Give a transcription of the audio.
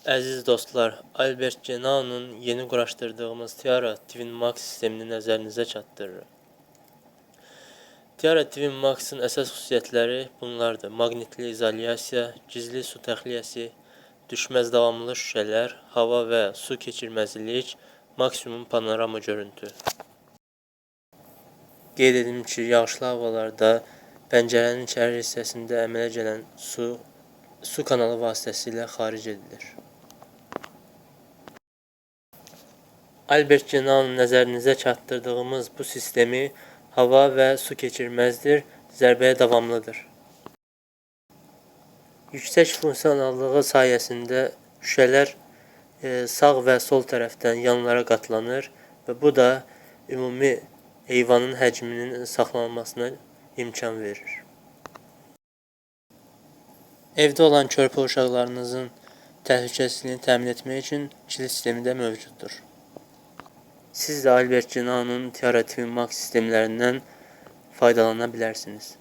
Əziz dostlar, Albert Genoa'nın yeni quraşdırdığımız Tiara Twin Max sistemini nəzərinizə çatdırırıq. Tiara Twin Max'ın əsas xüsusiyyətləri bunlardır: maqnitli izolyasiya, gizli su təxliyəsi, düşməz davamlı şüşələr, hava və su keçirməzlik, maksimum panorama görüntü. Qeyd edim ki, yağışlı havalarda pəncərənin içəri hissəsində əmələ gələn su kanalı vasitəsilə xaric edilir. Albert Genoa'nın nəzərinizə çatdırdığımız bu sistemi hava və su keçirməzdir, zərbəyə davamlıdır. Yüksək funksionallığı sayəsində şüşələr sağ və sol tərəfdən yanlara qatlanır və bu da ümumi eyvanın həcminin saxlanılmasına imkan verir. Evdə olan körpə uşaqlarınızın təhlükəsizliyini təmin etmək üçün kilit sistemi də mövcuddur. Siz də Albert Genoa'nın Tiara Twin Max sistemlərindən faydalana bilərsiniz.